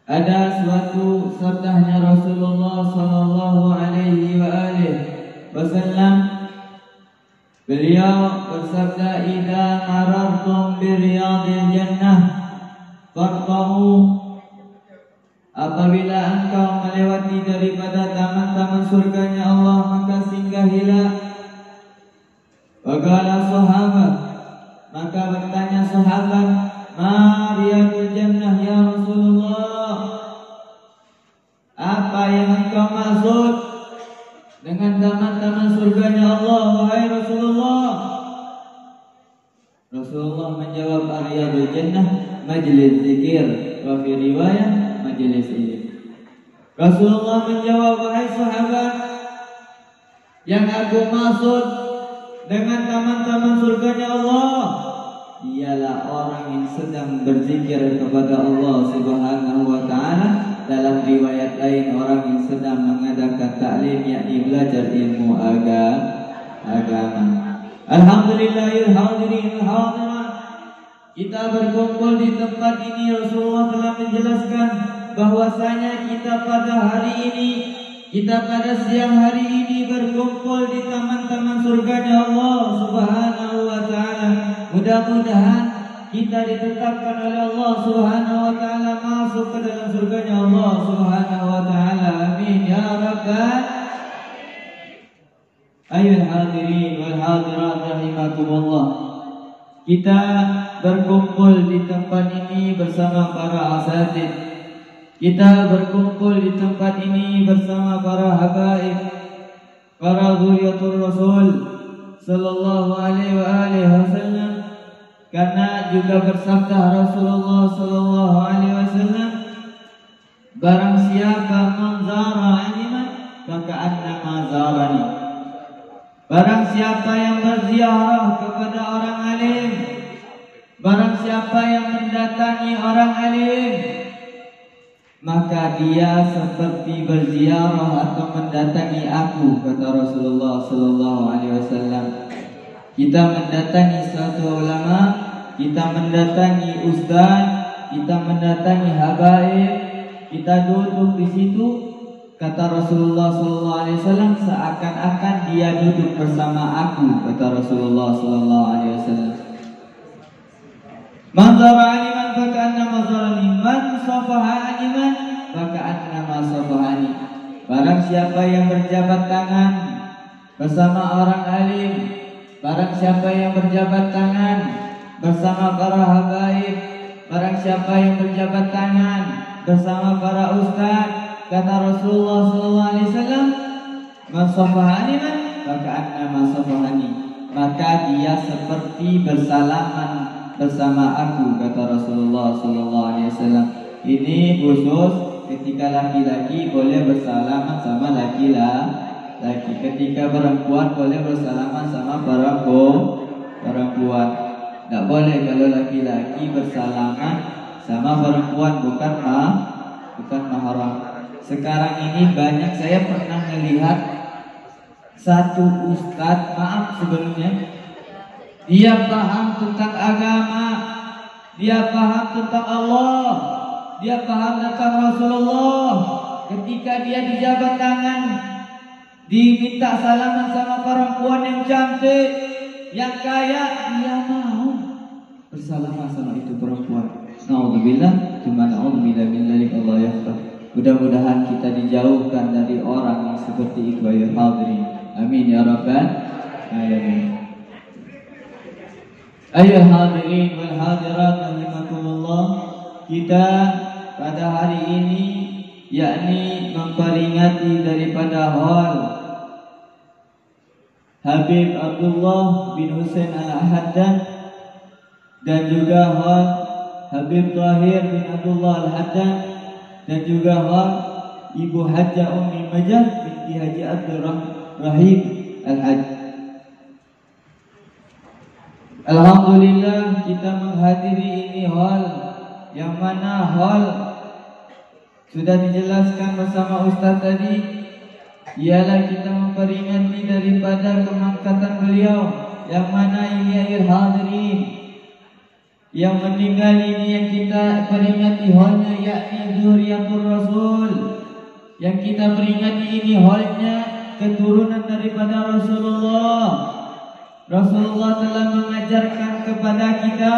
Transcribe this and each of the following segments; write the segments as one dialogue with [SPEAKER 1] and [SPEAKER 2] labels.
[SPEAKER 1] ada suatu sabdanya Rasulullah sallallahu alaihi wasallam. Beliau bersabda, "Idza marartum bi riyadil jannah fartau." Apabila engkau melewati daripada taman-taman surganya Allah, maka singgahilah. Waqala sahabat, maka bertanya sahabat, "Ma riyadul jannah ya Rasulullah?" Apa yang engkau maksud dengan taman-taman surganya Allah, wahai Rasulullah? Rasulullah menjawab, "Riyadul jannah majlis zikir, wa fi riwayah majlis ilmu." Rasulullah menjawab, "Wahai sahabat, yang aku maksud dengan taman-taman surganya Allah ialah orang yang sedang berzikir kepada Allah Subhanahu wa ta'ala. Dalam riwayat lain, orang yang sedang mengadakan taklim, yakni belajar ilmu agama." Alhamdulillahil hadirin hadirat, kita berkumpul di tempat ini. Rasulullah telah menjelaskan bahwasanya kita pada hari ini, kita pada siang hari ini berkumpul di taman-taman surganya Allah Subhanahu wa ta'ala. Mudah-mudahan kita ditetapkan oleh Allah Subhanahu wa ta'ala masuk ke dalam surganya Allah Subhanahu wa ta'ala. Amin ya rabbal. Ayuhal hadirin wal hadirat rahimakumullah. Kita berkumpul di tempat ini bersama para asatidz. Kita berkumpul di tempat ini bersama para habaib, para zuriyatul Rasul sallallahu alaihi wasallam. Karena juga bersabda Rasulullah sallallahu alaihi wasallam, "Barang siapa manzara aliman maka annama zarani." Barang siapa yang berziarah kepada orang alim, barang siapa yang mendatangi orang alim, maka dia seperti berziarah atau mendatangi aku, kata Rasulullah sallallahu alaihi wasallam. Kita mendatangi suatu ulama, kita mendatangi ustaz, kita mendatangi habaib, kita duduk di situ, kata Rasulullah sallallahu alaihi wasallam, seakan-akan dia duduk bersama aku, kata Rasulullah sallallahu alaihi wasallam. Man zara aliman faka'annama zarani, man safaha aliman faka'annama safahani. Barang siapa yang berjabat tangan bersama orang alim, barang siapa yang berjabat tangan bersama para habaib, barang siapa yang berjabat tangan bersama para ustaz, kata Rasulullah sallallahu alaihi wasallam, man safahani faka'annama safahani, maka dia seperti bersalaman bersama aku, kata Rasulullah sallallahu alaihi wasallam. Ini khusus ketika laki-laki boleh bersalaman sama laki-laki, ketika perempuan boleh bersalaman sama perempuan. Tidak boleh kalau laki-laki bersalaman sama perempuan bukan mahram. Sekarang ini banyak, saya pernah melihat satu ustadz, maaf sebelumnya, dia paham tentang agama, dia paham tentang Allah, dia paham tentang Rasulullah. Ketika dia dijabat tangan, diminta salaman sama perempuan yang cantik, yang kaya, dia mau bersalaman sama itu perempuan. Naudzubillah, cuma naudzubillah min dzalik, Allah yaghfir. Mudah-mudahan kita dijauhkan dari orang yang seperti itu, ya hadirin. Amin ya rabbal alamin. Ayuhal hadirin wal hadirat rahimakumullah. Kita pada hari ini yakni memperingati daripada hal Habib Abdullah bin Husain Al-Haddad dan juga hal Habib Tahir bin Abdullah Al-Haddad dan juga hal Ibu Hajjah Ummi Majah binti Haji Abdul Rahim Al-Hajj. Alhamdulillah kita menghadiri ini hal yang mana hal sudah dijelaskan bersama Ustaz tadi, ialah kita memperingati daripada kemangkatan beliau, yang mana ini ayat hadirin Yang meninggal ini yang kita peringati holnya, yakni Dzurriyyatur Rasul. Yang kita peringati ini holnya keturunan daripada Rasulullah. Rasulullah telah mengajarkan kepada kita,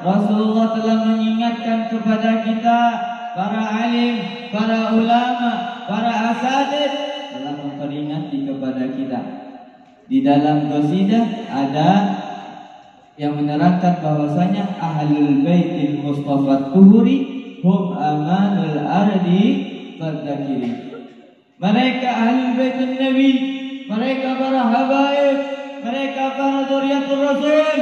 [SPEAKER 1] Rasulullah telah mengingatkan kepada kita, para alim, para ulama, para asatidz telah memperingati kepada kita. Di dalam qasidah ada yang menerangkan bahwasanya ahlul baitil mustafa tuhuri hum amanul ardi fadzakiri. Mereka ahlul baitin nabi, mereka para habaib, mereka para dzurriyyatur rasul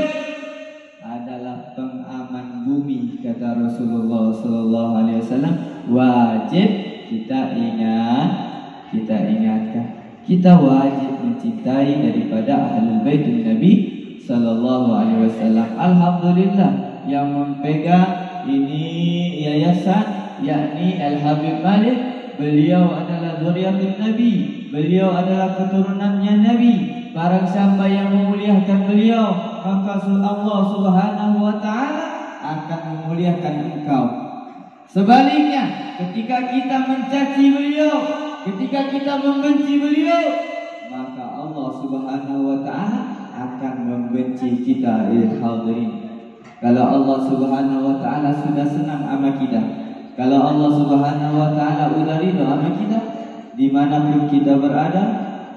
[SPEAKER 1] adalah pengaman bumi, kata Rasulullah sallallahu alaihi wasallam. Wajib kita ingatkan. Kita wajib mencintai daripada ahlul baitin nabi sallallahu alaihi wasallam. Alhamdulillah yang memegang ini yayasan yakni Al Habib Malik, beliau adalah dzurriyyatul Nabi, beliau adalah keturunannya Nabi. Barang siapa yang memuliakan beliau, maka Allah Subhanahu wa taala akan memuliakan engkau. Sebaliknya, ketika kita mencaci beliau, ketika kita membenci beliau, maka Allah Subhanahu wa taala akan membenci kita. Hadirin, kalau Allah Subhanahu wa taala sudah senang sama kita, kalau Allah Subhanahu wa taala udah ridha sama kita, dimanapun kita berada,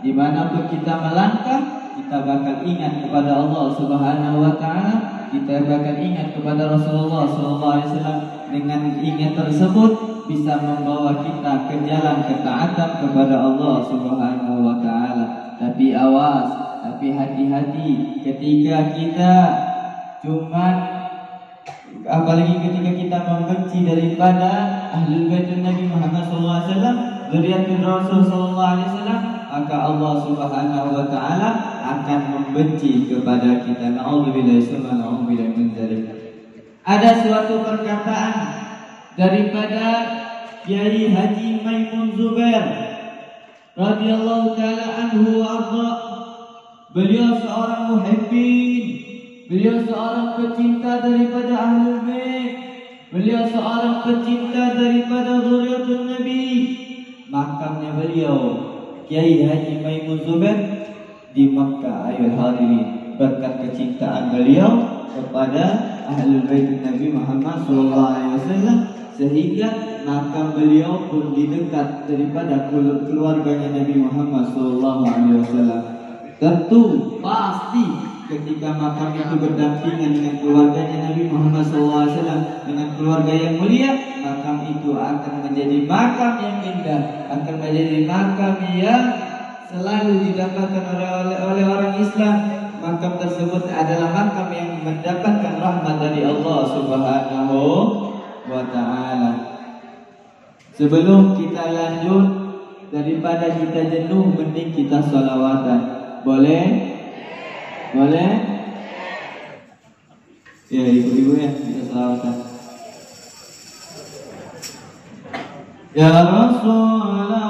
[SPEAKER 1] dimanapun kita melangkah, kita bakal ingat kepada Allah Subhanahu wa taala, kita bakal ingat kepada Rasulullah sallallahu alaihi wasallam. Dengan ingat tersebut bisa membawa kita ke jalan ketaatan kepada Allah Subhanahu wa taala. Tapi awas, tapi hati-hati ketika kita apalagi ketika kita membenci daripada ahlul bait Nabi Muhammad sallallahu alaihi wasallam, dzurriyyatul Rasul sallallahu alaihi wasallam, maka Allah Subhanahu wa taala akan membenci kepada kita. Na'udzubillahi min dzalik. Ada suatu perkataan daripada Kiai Haji Maimun Zubair radhiyallahu taala anhu warda. Beliau seorang muhibbin, beliau seorang pecinta daripada ahlul bait, beliau seorang pecinta daripada dzurriyyatul Nabi. Makamnya beliau Kiai Haji Maimun Zubair di Makkah. Ayol hadirin, berkat kecintaan beliau kepada ahlul bait Nabi Muhammad sallallahu alaihi wasallam, sehingga makam beliau pun di dekat daripada keluarganya Nabi Muhammad sallallahu alaihi wasallam. Tentu pasti ketika makam itu berdampingan dengan keluarganya Nabi Muhammad sallallahu alaihi wasallam, dengan keluarga yang mulia, makam itu akan menjadi makam yang indah, akan menjadi makam yang selalu didapatkan oleh orang Islam. Makam tersebut adalah makam yang mendapatkan rahmat dari Allah Subhanahu wa taala. Sebelum kita lanjut, daripada kita jenuh, mending kita sholawatan. Boleh? Boleh? Ya, ibu-ibu ya, kita sholawatan. Ya Rasulullah,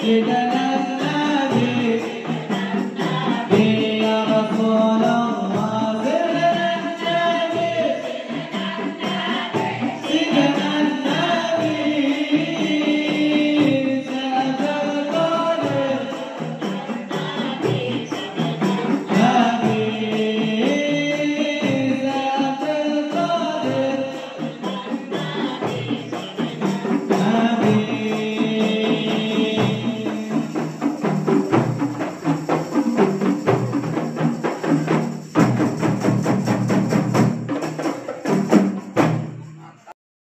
[SPEAKER 1] Kita